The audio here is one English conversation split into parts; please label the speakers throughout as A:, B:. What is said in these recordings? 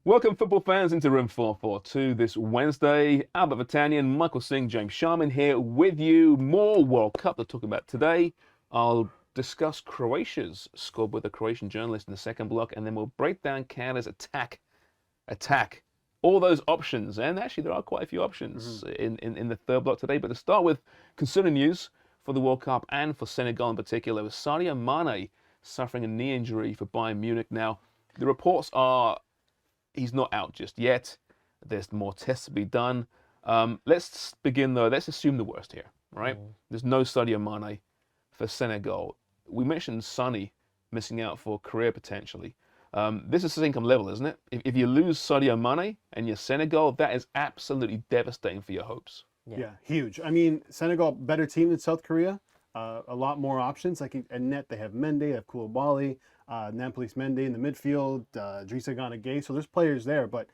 A: Welcome, football fans, into Room 442 this Wednesday. Albert Vatanian, Michael Singh, James Sharman here with you. More World Cup to talk about today. I'll discuss Croatia's squad with a Croatian journalist in the second block, and then we'll break down Canada's attack. All those options, and actually there are quite a few options in the third block today. But to start with, concerning news for the World Cup and for Senegal in particular, with Sadio Mané suffering a knee injury for Bayern Munich. Now, the reports are he's not out just yet. There's more tests to be done. Let's begin though. Let's assume the worst here, right? There's no Sadio Mané for Senegal. We mentioned Sonny missing out for career potentially. This is income level, isn't it? If you lose Sadio Mané and you're Senegal, that is absolutely devastating for your hopes.
B: Yeah, huge. I mean, Senegal, better team than South Korea. A lot more options. Like at net, they have Mendy, they have Koulibaly, Nampalys Mendy in the midfield, Drissa Gana Gueye. So there's players there. But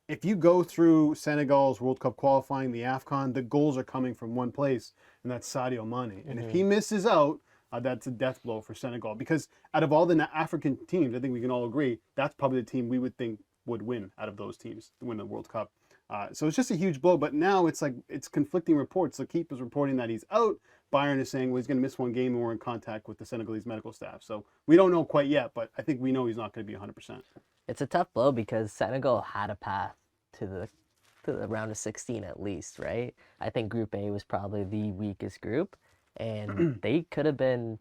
B: if you go through Senegal's World Cup qualifying, the AFCON, the goals are coming from one place, and that's Sadio Mané. And if he misses out, that's a death blow for Senegal. Because out of all the African teams, I think we can all agree, that's probably the team we would think would win out of those teams to win the World Cup. So it's just a huge blow. But now it's like it's conflicting reports. The keeper's reporting that he's out. Bayern is saying, well, he's going to miss one game, and we're in contact with the Senegalese medical staff. So we don't know quite yet, but I think we know he's not going to be 100%.
C: It's a tough blow because Senegal had a path to the round of 16 at least, right? I think Group A was probably the weakest group, and they could have been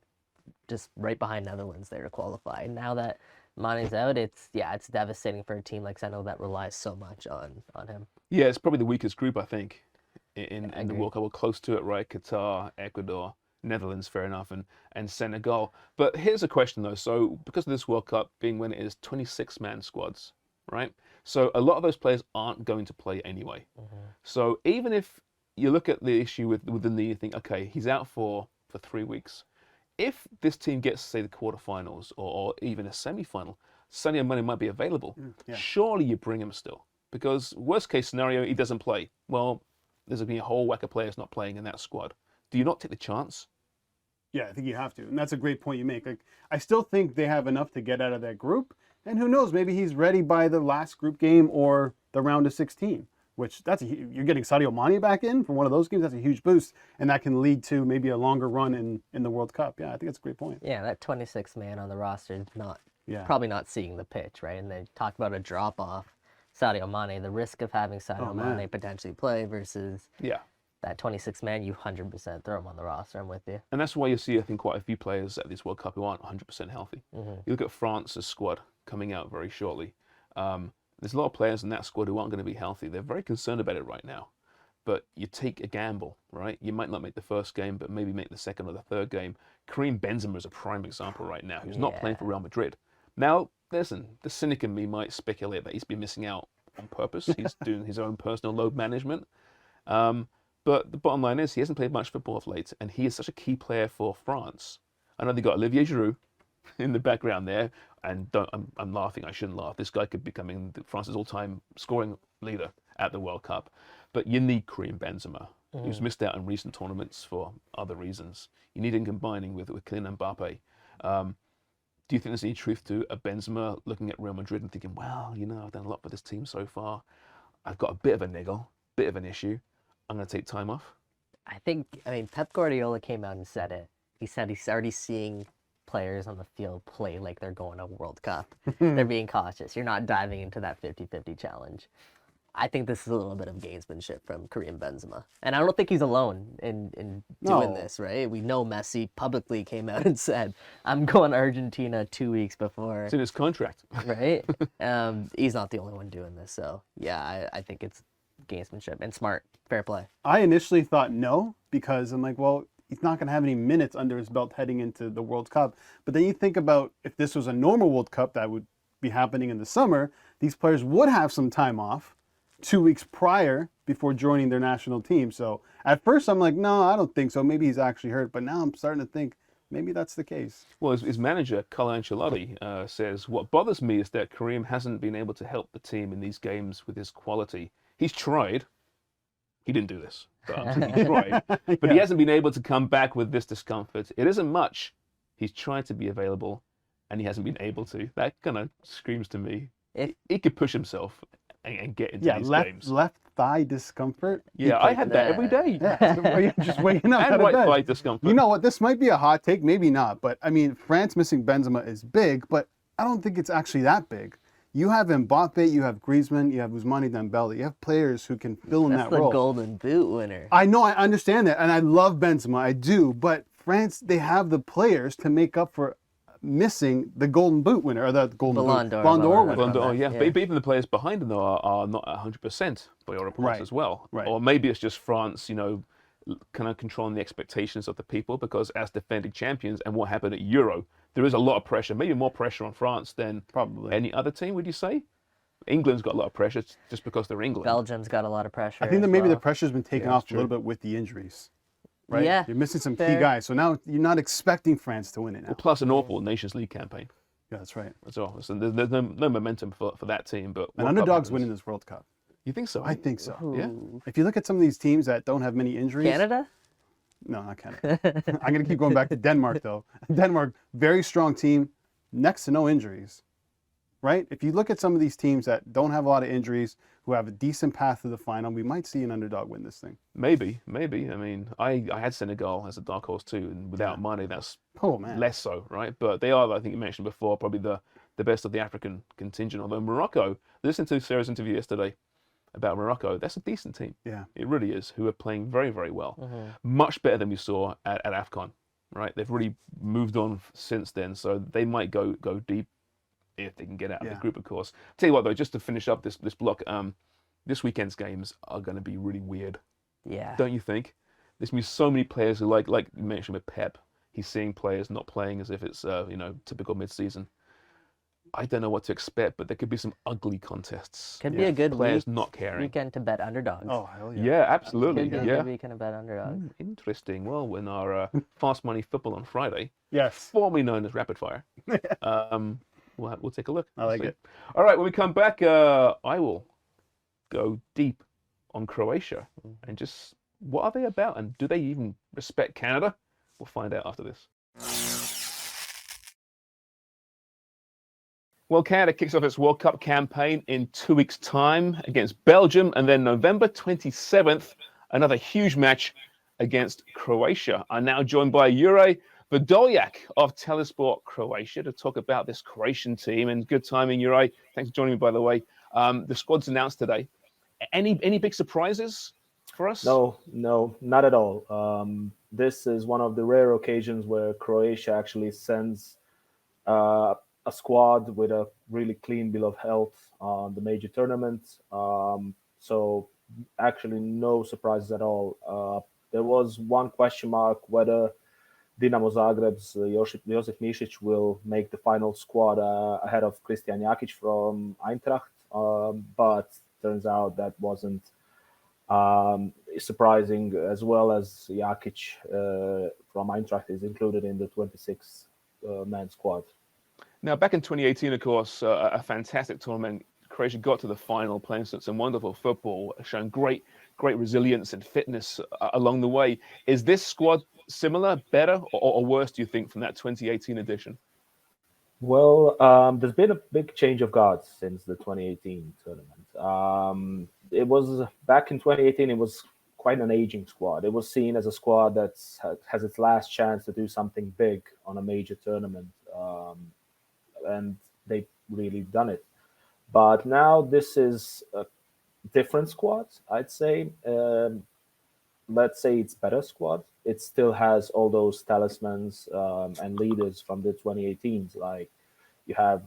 C: just right behind Netherlands there to qualify. Now that Mane's out, it's devastating for a team like Senegal that relies so much on him.
A: Yeah, it's probably the weakest group, I think, in the World Cup. We're close to it, right? Qatar, Ecuador, Netherlands, fair enough, and Senegal. But here's a question, though. So because of this World Cup being when it is 26-man squads, right? So a lot of those players aren't going to play anyway. So even if you look at the issue with the knee, you think, okay, he's out for 3 weeks. If this team gets, say, the quarterfinals or even a semi-final, Sadio Mané might be available. Surely you bring him still. Because worst case scenario, he doesn't play. Well, there's going to be a whole whack of players not playing in that squad. Do you not take the chance?
B: Yeah, I think you have to. And that's a great point you make. Like, I still think they have enough to get out of that group. And who knows, maybe he's ready by the last group game or the round of 16, which you're getting Sadio Mané back in for one of those games. That's a huge boost. And that can lead to maybe a longer run in the World Cup. Yeah, I think that's a great point.
C: Yeah, that 26th man on the roster is probably not seeing the pitch, right? And they talk about a drop-off. Sadio Mané, the risk of having Sadio Mané potentially play versus that 26 man, you 100% throw him on the roster. I'm with you.
A: And that's why you see, I think, quite a few players at this World Cup who aren't 100% healthy. You look at France's squad coming out very shortly. There's a lot of players in that squad who aren't going to be healthy. They're very concerned about it right now. But you take a gamble, right? You might not make the first game, but maybe make the second or the third game. Karim Benzema is a prime example right now, who's not playing for Real Madrid. Now, listen, the cynic in me might speculate that he's been missing out on purpose. He's doing his own personal load management. But the bottom line is he hasn't played much football of late, and he is such a key player for France. I know they got Olivier Giroud in the background there, and I'm laughing. I shouldn't laugh. This guy could be becoming France's all-time scoring leader at the World Cup. But you need Karim Benzema, who's missed out in recent tournaments for other reasons. You need him combining with Kylian Mbappe. Do you think there's any truth to a Benzema looking at Real Madrid and thinking, well, you know, I've done a lot for this team so far. I've got a bit of a niggle, bit of an issue. I'm going to take time off?
C: I mean, Pep Guardiola came out and said it. He said he's already seeing players on the field play like they're going to World Cup. They're being cautious. You're not diving into that 50-50 challenge. I think this is a little bit of gamesmanship from Karim Benzema. And I don't think he's alone in doing this, right? We know Messi publicly came out and said, I'm going to Argentina 2 weeks before.
A: It's in his contract.
C: Right? He's not the only one doing this. So, yeah, I think it's gamesmanship and smart. Fair play.
B: I initially thought no, because I'm like, well, he's not going to have any minutes under his belt heading into the World Cup. But then you think about if this was a normal World Cup that would be happening in the summer, these players would have some time off 2 weeks prior before joining their national team. So at first I'm like, no, I don't think so. Maybe he's actually hurt. But now I'm starting to think maybe that's the case.
A: Well, his manager, Carlo Ancelotti, says, what bothers me is that Karim hasn't been able to help the team in these games with his quality. He's tried. He didn't do this, but he tried. But he hasn't been able to come back with this discomfort. It isn't much. He's tried to be available, and he hasn't been able to. That kind of screams to me he could push himself and get into these games.
B: left thigh discomfort.
A: Yeah, I had that every day.
B: Yeah, just waking up
A: And
B: out of
A: right
B: bed.
A: thigh discomfort.
B: You know what? This might be a hot take, maybe not. But I mean, France missing Benzema is big, but I don't think it's actually that big. You have Mbappe, you have Griezmann, you have Ousmane Dembele. You have players who can fill in
C: That's
B: that
C: the
B: role.
C: Golden Boot winner.
B: I know, I understand that, and I love Benzema, I do. But France, they have the players to make up for missing the Golden Boot winner or the Golden
C: Ballon
B: Boot
C: d'Or,
B: Ballon d'Or
C: Ballon
B: winner.
C: d'Or.
A: Oh, yeah.
C: Yeah.
A: But even the players behind them, though, are not 100% by your reports
B: Right,
A: as well.
B: right.
A: Or maybe it's just France, kind of controlling the expectations of the people, because as defending champions and what happened at Euro, there is a lot of pressure, maybe more pressure on France than
B: Probably.
A: any other team, would you say? England's got a lot of pressure just because they're England.
C: Belgium's got a lot of pressure.
B: I think that
C: as
B: maybe the
C: well.
B: pressure's been taken
A: Yeah,
B: off
A: that's
B: a little
A: true.
B: bit with the injuries. Right?
C: Yeah,
B: You're missing some key
C: fair.
B: guys. So now you're not expecting France to win it now.
A: Well, plus an awful Nations League campaign
B: Yeah, that's right.
A: as well. So there's no momentum for that team. But
B: And
A: World Cup
B: underdogs
A: happens.
B: winning this World Cup.
A: You think so?
B: I think so.
A: Yeah.
B: If you look at some of these teams that don't have many injuries.
C: Canada?
B: No, not Canada. I'm going to keep going back to Denmark, though. Denmark, very strong team, next to no injuries. Right? If you look at some of these teams that don't have a lot of injuries, who have a decent path to the final, we might see an underdog win this thing.
A: Maybe. I mean, I had Senegal as a dark horse too, and without money, that's
B: Oh, man.
A: less so, right? But they are, I think you mentioned before, probably the best of the African contingent. Although Morocco, listened to Sarah's interview yesterday about Morocco, that's a decent team.
B: Yeah.
A: It really is, who are playing very, very well. Much better than we saw at AFCON, right? They've really moved on since then, so they might go deep if they can get out of the group, of course. Tell you what, though, just to finish up this block, this weekend's games are going to be really weird,
C: Yeah.
A: don't you think? There's going to be so many players who, like you mentioned with Pep, he's seeing players not playing as if it's typical mid-season. I don't know what to expect, but there could be some ugly contests.
C: Could be a good
A: Players not caring.
C: weekend to bet underdogs.
B: Oh, hell yeah.
A: Yeah, absolutely.
C: Could be a
A: Yeah.
C: good weekend to bet underdogs.
A: Interesting. Well, in our Fast Money Football on Friday,
B: Yes.
A: formerly known as Rapid Fire, we'll take a look.
B: I like
A: See.
B: it.
A: All right, when we come back, I will go deep on Croatia and just what are they about, and do they even respect Canada? We'll find out after this. Well, Canada kicks off its World Cup campaign in 2 weeks' time against Belgium, and then November 27th, another huge match against Croatia. I'm now joined by Juraj Vrdoljak of Telesport Croatia to talk about this Croatian team. And good timing, Juraj. Thanks for joining me, by the way. The squad's announced today. Any big surprises for us?
D: No, not at all. This is one of the rare occasions where Croatia actually sends a squad with a really clean bill of health on the major tournament. So actually no surprises at all. There was one question mark whether Dinamo Zagreb's Josip Mišić will make the final squad ahead of Kristijan Jakic from Eintracht, but turns out that wasn't surprising, as well as Jakic from Eintracht is included in the 26-man squad.
A: Now, back in 2018, of course, a fantastic tournament. Croatia got to the final, playing some wonderful football, showing great resilience and fitness along the way. Is this squad similar, better, or worse, do you think, from that 2018 edition?
D: Well, there's been a big change of guards since the 2018 tournament. It was back in 2018. It was quite an aging squad. It was seen as a squad that has its last chance to do something big on a major tournament, and they really done it. But now this is a different squad, I'd say. Let's say it's better squad. It still has all those talismans and leaders from the 2018s. Like you have,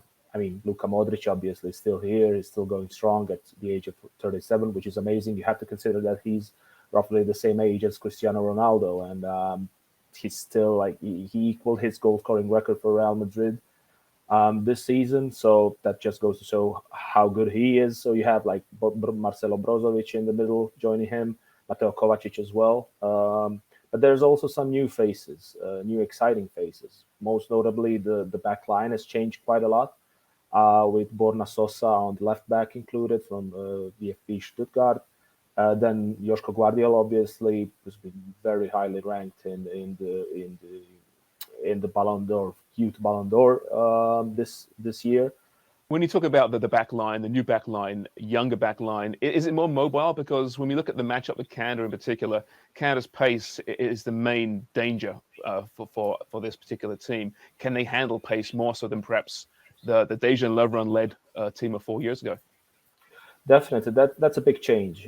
D: Luka Modric obviously still here. He's still going strong at the age of 37, which is amazing. You have to consider that he's roughly the same age as Cristiano Ronaldo. And he's still he equaled his goal scoring record for Real Madrid this season. So that just goes to show how good he is. So you have Marcelo Brozovic in the middle joining him, Mateo Kovacic as well. But there's also some new faces, new exciting faces. Most notably, the back line has changed quite a lot, with Borna Sosa on the left back included from VfB Stuttgart. Then Joško Gvardiol, obviously, has been very highly ranked in the Ballon d'Or, youth Ballon d'Or this year.
A: When you talk about the back line, the new back line, younger back line, is it more mobile? Because when we look at the matchup with Canada in particular, Canada's pace is the main danger for this particular team. Can they handle pace more so than perhaps the Dejan Lovren-led team of 4 years ago?
D: Definitely, that's a big change.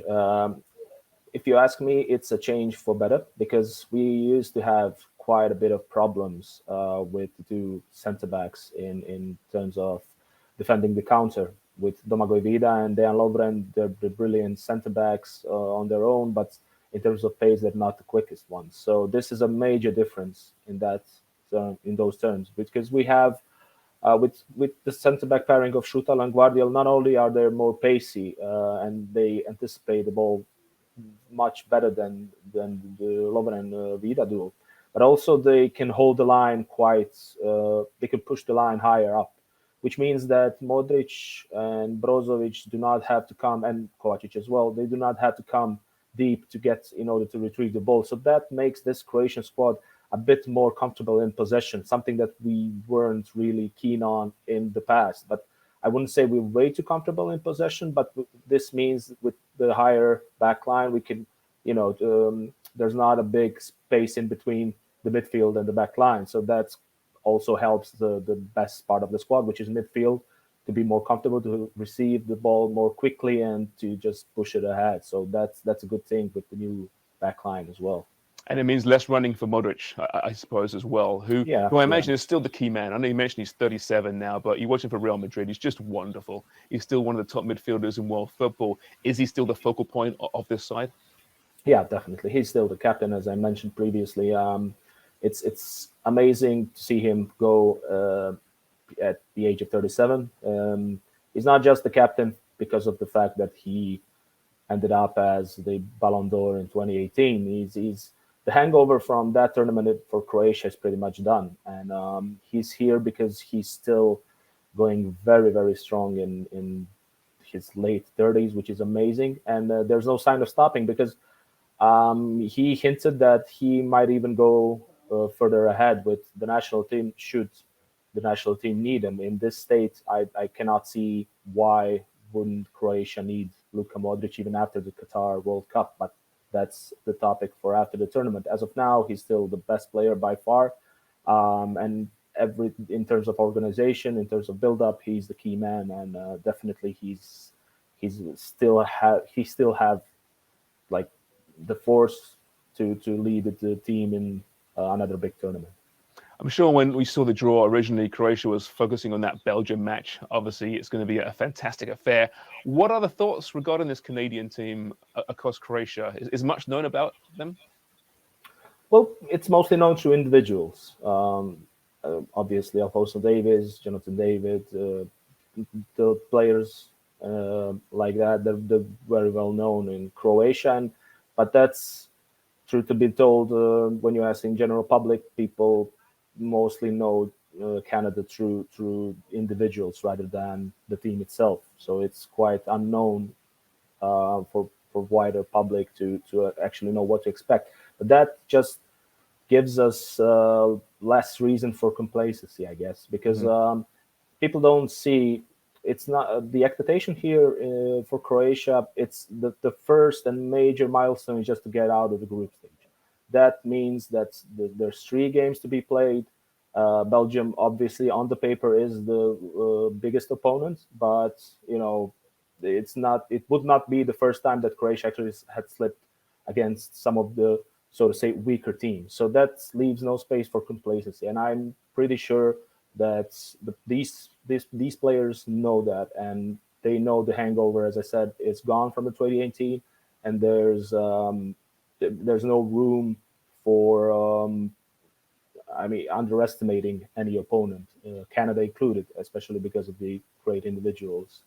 D: If you ask me, it's a change for better, because we used to have quite a bit of problems with the two center backs in terms of defending the counter. With Domagoj Vida and Dejan Lovren, they're brilliant center backs on their own, but in terms of pace, they're not the quickest ones. So this is a major difference in those terms, because we have with the center back pairing of Schutel and Guardiol, not only are they more pacey and they anticipate the ball much better than the Lovren and Vida duo, but also they can hold the line they can push the line higher up, which means that Modric and Brozovic do not have to come, and Kovacic as well, they do not have to come deep in order to retrieve the ball. So that makes this Croatian squad a bit more comfortable in possession, something that we weren't really keen on in the past. But I wouldn't say we're way too comfortable in possession, but this means with the higher back line, we can, there's not a big space in between the midfield and the back line. So that also helps the best part of the squad, which is midfield, to be more comfortable, to receive the ball more quickly and to just push it ahead. So that's a good thing with the new back line as well.
A: And it means less running for Modric, I suppose, as well, who I imagine is still the key man. I know you mentioned he's 37 now, but you watch him for Real Madrid. He's just wonderful. He's still one of the top midfielders in world football. Is he still the focal point of this side?
D: Yeah, definitely. He's still the captain, as I mentioned previously. It's amazing to see him go at the age of 37. He's not just the captain because of the fact that he ended up as the Ballon d'Or in 2018. He's the hangover from that tournament for Croatia is pretty much done, and he's here because he's still going very, very strong in his late 30s, which is amazing. And there's no sign of stopping, because he hinted that he might even go further ahead with the national team should the national team need him. In this state, I cannot see why wouldn't Croatia need Luka Modric even after the Qatar World Cup, but that's the topic for after the tournament. As of now, he's still the best player by far, and in terms of organization, in terms of build-up, he's the key man, and definitely he still have like the force to lead the team in another big tournament.
A: I'm sure when we saw the draw originally, Croatia was focusing on that Belgium match. Obviously, it's going to be a fantastic affair. What are the thoughts regarding this Canadian team across Croatia? Is much known about them?
D: Well, it's mostly known through individuals. Obviously, Alphonso Davies, Jonathan David, the players like that, they're very well known in Croatia. But that's true to be told, when you're asking general public, people mostly know Canada through individuals rather than the team itself. So it's quite unknown for wider public to actually know what to expect. But that just gives us less reason for complacency, I guess, because people don't see. It's not the expectation here for Croatia. It's the first and major milestone is just to get out of the group stage. That means that there's 3 games to be played. Belgium, obviously, on the paper is the biggest opponent, but it's not. It would not be the first time that Croatia actually had slipped against some of the, so to say, weaker teams. So that leaves no space for complacency, and I'm pretty sure that these players know that, and they know the hangover, as I said, is gone from the 2018, and there's no room for underestimating any opponent, Canada included, especially because of the great individuals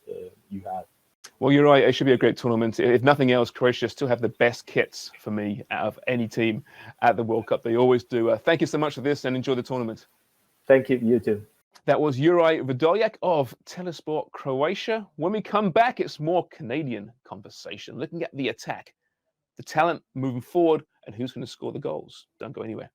D: you have.
A: Well, you're right. It should be a great tournament. If nothing else, Croatia still have the best kits for me out of any team at the World Cup. They always do. Thank you so much for this, and enjoy the tournament.
D: Thank you. You too.
A: That was Juraj Vrdoljak of Telesport Croatia. When we come back, it's more Canadian conversation, looking at the attack, the talent moving forward, and who's going to score the goals. Don't go anywhere.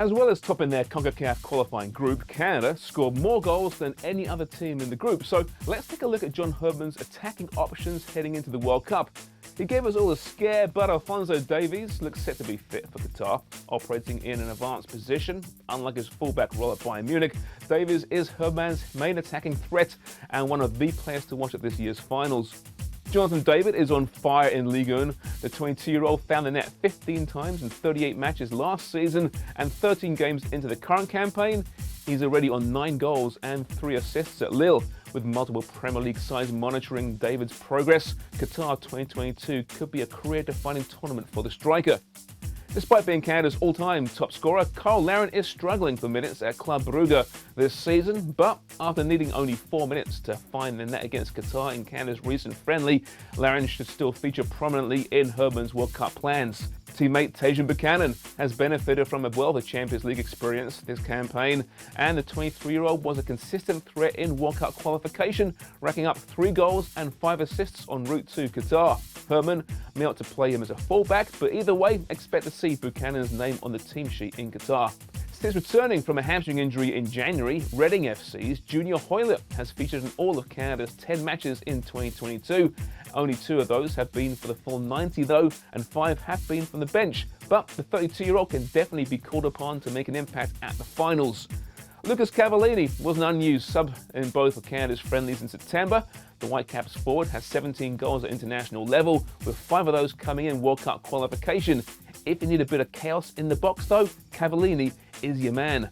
A: As well as topping their CONCACAF qualifying group, Canada scored more goals than any other team in the group. So let's take a look at John Herdman's attacking options heading into the World Cup. He gave us all a scare, but Alphonso Davies looks set to be fit for Qatar, operating in an advanced position. Unlike his fullback role at Bayern Munich, Davies is Herdman's main attacking threat and one of the players to watch at this year's finals. Jonathan David is on fire in Ligue 1. The 22-year-old found the net 15 times in 38 matches last season, and 13 games into the current campaign, he's already on 9 goals and 3 assists at Lille. With multiple Premier League sides monitoring David's progress, Qatar 2022 could be a career-defining tournament for the striker. Despite being Canada's all-time top scorer, Carl Larin is struggling for minutes at Club Brugge this season, but after needing only 4 minutes to find the net against Qatar in Canada's recent friendly, Larin should still feature prominently in Herdman's World Cup plans. Teammate Tajon Buchanan has benefited from a wealth of Champions League experience this campaign, and the 23-year-old was a consistent threat in World Cup qualification, racking up 3 goals and 5 assists en route to Qatar. Herdman may opt to play him as a fullback, but either way, expect to see Buchanan's name on the team sheet in Qatar. Since returning from a hamstring injury in January, Reading FC's Junior Hoilett has featured in all of Canada's 10 matches in 2022. Only 2 of those have been for the full 90 though, and 5 have been from the bench. But the 32-year-old can definitely be called upon to make an impact at the finals. Lucas Cavallini was an unused sub in both of Canada's friendlies in September. The Whitecaps forward has 17 goals at international level, with 5 of those coming in World Cup qualification. If you need a bit of chaos in the box though, Cavallini is your man.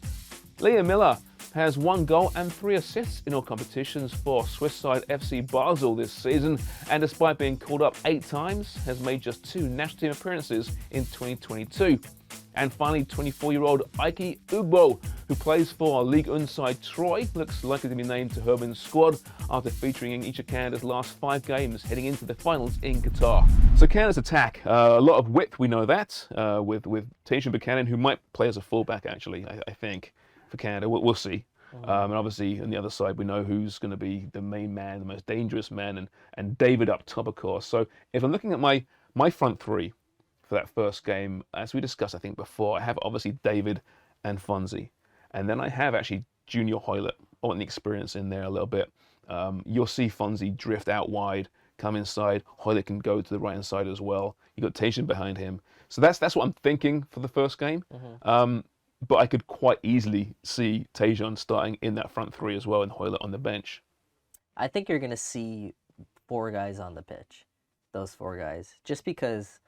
A: Liam Miller has 1 goal and 3 assists in all competitions for Swiss side FC Basel this season, and despite being called up 8 times, has made just 2 national team appearances in 2022. And finally, 24-year-old Ike Ugbo, who plays for Ligue 1 side Troy, looks likely to be named to Herdman's squad after featuring in each of Canada's last 5 games heading into the finals in Qatar. So Canada's attack, a lot of width, we know that, with Tajon Buchanan, who might play as a fullback actually, I think, for Canada. We'll see. And obviously on the other side, we know who's going to be the main man, the most dangerous man, and David up top, of course. So if I'm looking at my front 3 for that first game, as we discussed, I think before, I have obviously David and Fonzie. And then I have actually Junior Hoilett. I want the experience in there a little bit. You'll see Fonzie drift out wide, come inside. Hoilett can go to the right-hand side as well. You got Tajon behind him. So that's what I'm thinking for the first game. But I could quite easily see Tajon starting in that front 3 as well and Hoilett on the bench.
C: I think you're going to see 4 guys on the pitch, those 4 guys, just because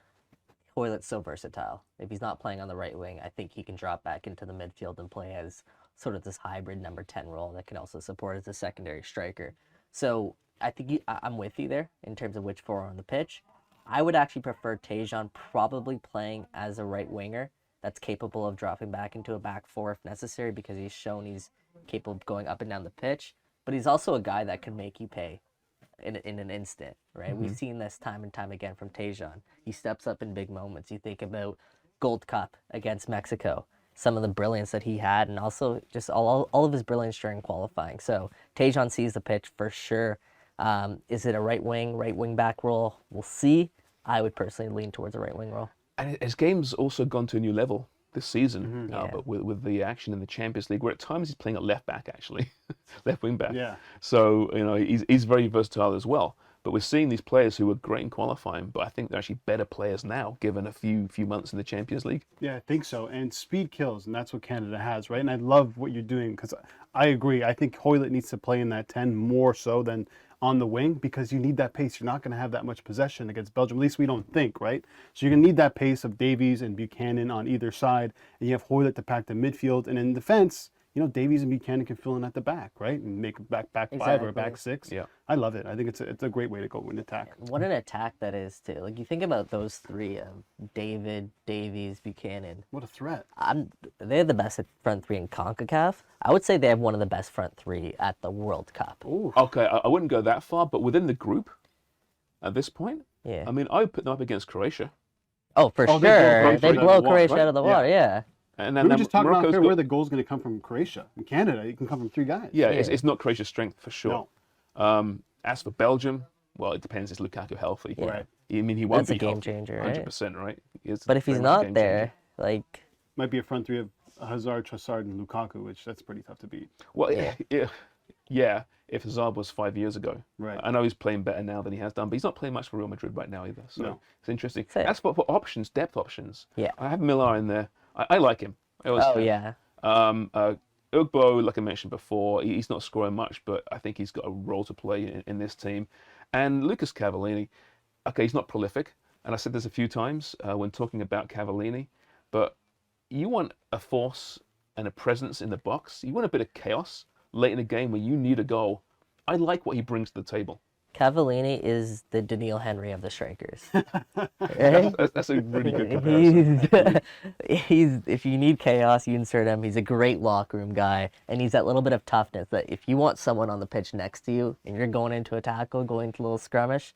C: Hoylett's so versatile. If he's not playing on the right wing, I think he can drop back into the midfield and play as sort of this hybrid number 10 role that can also support as a secondary striker. So I think I'm with you there in terms of which 4 are on the pitch. I would actually prefer Tajon probably playing as a right winger that's capable of dropping back into a back 4 if necessary, because he's shown he's capable of going up and down the pitch. But he's also a guy that can make you pay in an instant, right? We've seen this time and time again from Tajon. He steps up in big moments. You think about Gold Cup against Mexico, some of the brilliance that he had, and also just all of his brilliance during qualifying. So Tajon sees the pitch for sure. Is it a right wing back role? We'll see. I would personally lean towards a right wing role.
A: And his game's also gone to a new level this season, but with the action in the Champions League, where at times he's playing at left back actually, left wing back. Yeah. So he's very versatile as well. But we're seeing these players who were great in qualifying, but I think they're actually better players now, given a few months in the Champions League.
B: Yeah, I think so. And speed kills, and that's what Canada has, right? And I love what you're doing, because I agree. I think Hoilett needs to play in that 10 more so than on the wing, because you need that pace. You're not going to have that much possession against Belgium, at least we don't think, right? So you're going to need that pace of Davies and Buchanan on either side, and you have Hoilett to pack the midfield, and in defense, Davies and Buchanan can fill in at the back, right? And make a back 5 or a back 6. Yeah. I love it. I think it's a great way to go in attack.
C: What an attack that is, too. Like, you think about those 3, David, Davies, Buchanan.
B: What a threat.
C: They're the best front 3 in CONCACAF. I would say they have one of the best front 3 at the World Cup.
B: Ooh.
A: Okay, I wouldn't go that far, but within the group, at this point,
C: yeah.
A: I mean, I would put them up against Croatia.
C: Oh, for sure. They blow Croatia out of the water, yeah.
A: And
B: we were just talking about where the goal's going to come from Croatia. In Canada, it can come from 3 guys.
A: Yeah, it's not Croatia's strength for sure. No. As for Belgium, well, it depends. Is Lukaku healthy?
C: Yeah. Right.
A: I mean, he won't
C: be
A: a game
C: changer,
A: 100%, right?
C: But if he's not there, like...
B: Might be a front 3 of Hazard, Trossard, and Lukaku, which that's pretty tough to beat.
A: Well, if Hazard was 5 years ago.
B: Right.
A: I know he's playing better now than he has done, but he's not playing much for Real Madrid right now either. So
B: No.
A: it's interesting.
C: Fair.
A: As for options, depth options,
C: Yeah.
A: I have Millar in there. I like him. I always
C: Oh
A: have.
C: yeah.
A: Ugbo, like I mentioned before, he's not scoring much, but I think he's got a role to play in this team. And Lucas Cavallini, okay, he's not prolific, and I said this a few times when talking about Cavallini, but you want a force and a presence in the box. You want a bit of chaos late in the game when you need a goal. I like what he brings to the table.
C: Cavallini is the Daniil Henry of the strikers. Right?
A: That's a really good comparison.
C: He's if you need chaos, you insert him. He's a great locker room guy, and he's that little bit of toughness that if you want someone on the pitch next to you and you're going into a tackle, going into a little skirmish,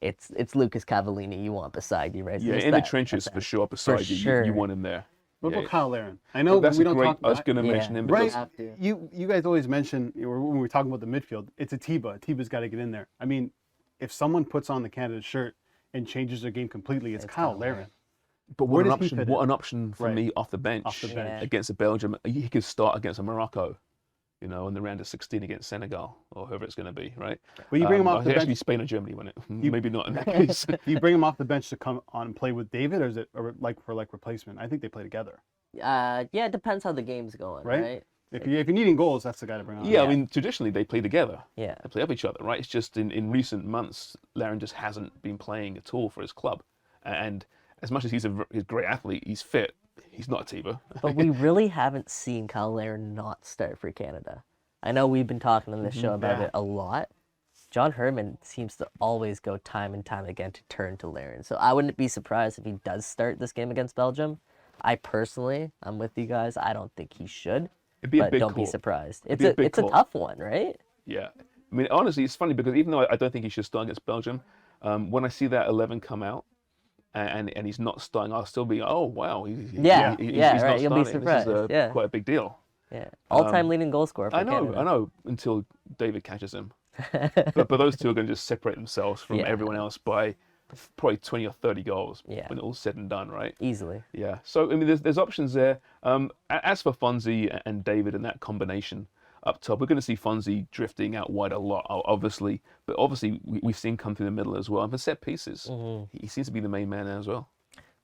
C: it's Lucas Cavallini you want beside you, right?
A: Yeah,
C: Just
A: in the
C: that-
A: trenches
C: that-
A: for sure. Beside you,
C: sure.
A: you want him there.
B: What
A: Yeah.
B: about Kyle Larin? I know
A: That's
B: we
A: a
B: don't
A: great.
B: talk
A: I was
B: about
A: going to
C: Yeah.
A: mention him
B: Right,
A: because
C: have to.
B: you guys always mention when we're talking about the midfield, it's Atiba. Atiba's got to get in there. I mean, if someone puts on the Canada shirt and changes their game completely, it's Kyle Larin.
A: But
B: Where
A: what an
B: does he
A: option!
B: fit
A: What
B: in?
A: an option for
B: Right.
A: me off the bench,
B: Off the bench.
A: against a Belgium. He could start against a Morocco, in the round of 16 against Senegal or whoever it's going to be, right?
B: But you bring him off the
A: actually
B: bench.
A: Spain or Germany, wouldn't it? Maybe not in that case.
B: You bring him off the bench to come on and play with David, or is it for replacement? I think they play together,
C: Yeah, it depends how the game's going,
B: right?
C: right?
B: If you're needing goals, that's the guy to bring on.
A: Yeah, I mean, traditionally they play together.
C: Yeah.
A: They play up each other, right? It's just in recent months, Larin just hasn't been playing at all for his club. And as much as he's a great athlete, he's fit, he's not Atiba.
C: But we really haven't seen Kyle Larin not start for Canada. I know we've been talking on this show about
B: Yeah.
C: it a lot. John Herman seems to always go time and time again to turn to Larin. So I wouldn't be surprised if he does start this game against Belgium. I'm with you guys. I don't think he should.
A: It'd be a
C: But
A: big
C: don't be
A: call.
C: surprised.
A: It'd be a big
C: It's a
A: call.
C: tough one, right?
A: Yeah. I mean, honestly, it's funny because even though I don't think he should start against Belgium, when I see that 11 come out and he's not starting, I'll still be, oh, wow. He's
C: right.
A: not
C: You'll be
A: starting.
C: surprised.
A: This is
C: Yeah.
A: quite a big deal.
C: Yeah. All-time leading goal scorer for
A: I know,
C: Canada.
A: until David catches him. but those two are going to just separate themselves from
C: Yeah.
A: everyone else by probably 20 or 30 goals
C: Yeah.
A: when all's said and done, right?
C: Easily.
A: Yeah. So, I mean, there's options there. As for Fonzie and David and that combination up top, we're going to see Fonzie drifting out wide a lot, obviously. But obviously, we've seen him come through the middle as well. And for set pieces, he seems to be the main man there as well.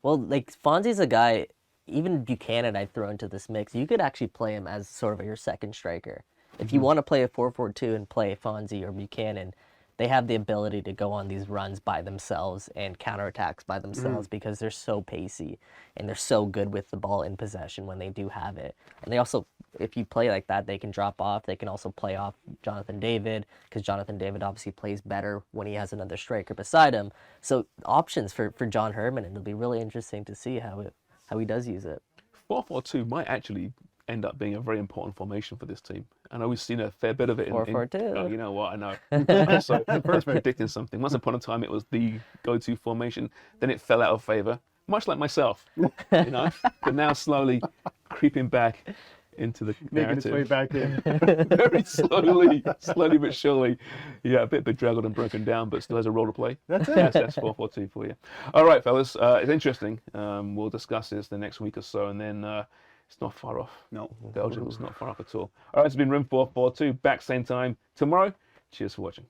C: Well, like Fonzie's a guy, even Buchanan I'd throw into this mix. You could actually play him as sort of your second striker. If you want to play a 4-4-2 and play Fonzie or Buchanan, they have the ability to go on these runs by themselves and counterattacks by themselves because they're so pacey and they're so good with the ball in possession when they do have it. And they also, if you play like that, they can drop off. They can also play off Jonathan David because Jonathan David obviously plays better when he has another striker beside him. So options for John Herman, and it'll be really interesting to see how he does use it.
A: 4-4-2 might actually end up being a very important formation for this team. I know we've seen a fair bit of it in
C: 4-4-2.
A: Oh, you know what? I know. So predicting something. Once upon a time, it was the go-to formation. Then it fell out of favor, much like myself. But now slowly creeping back into the
B: Making its way
A: narrative.
B: back in.
A: Very slowly but surely. Yeah, a bit bedraggled and broken down, but still has a role to play.
B: That's it.
A: That's 4-4-2 for you. All right, fellas. It's interesting. We'll discuss this the next week or so, and then it's not far off.
B: No.
A: Belgium's not far off at all. All right, it's been Room 442. Back same time tomorrow. Cheers for watching.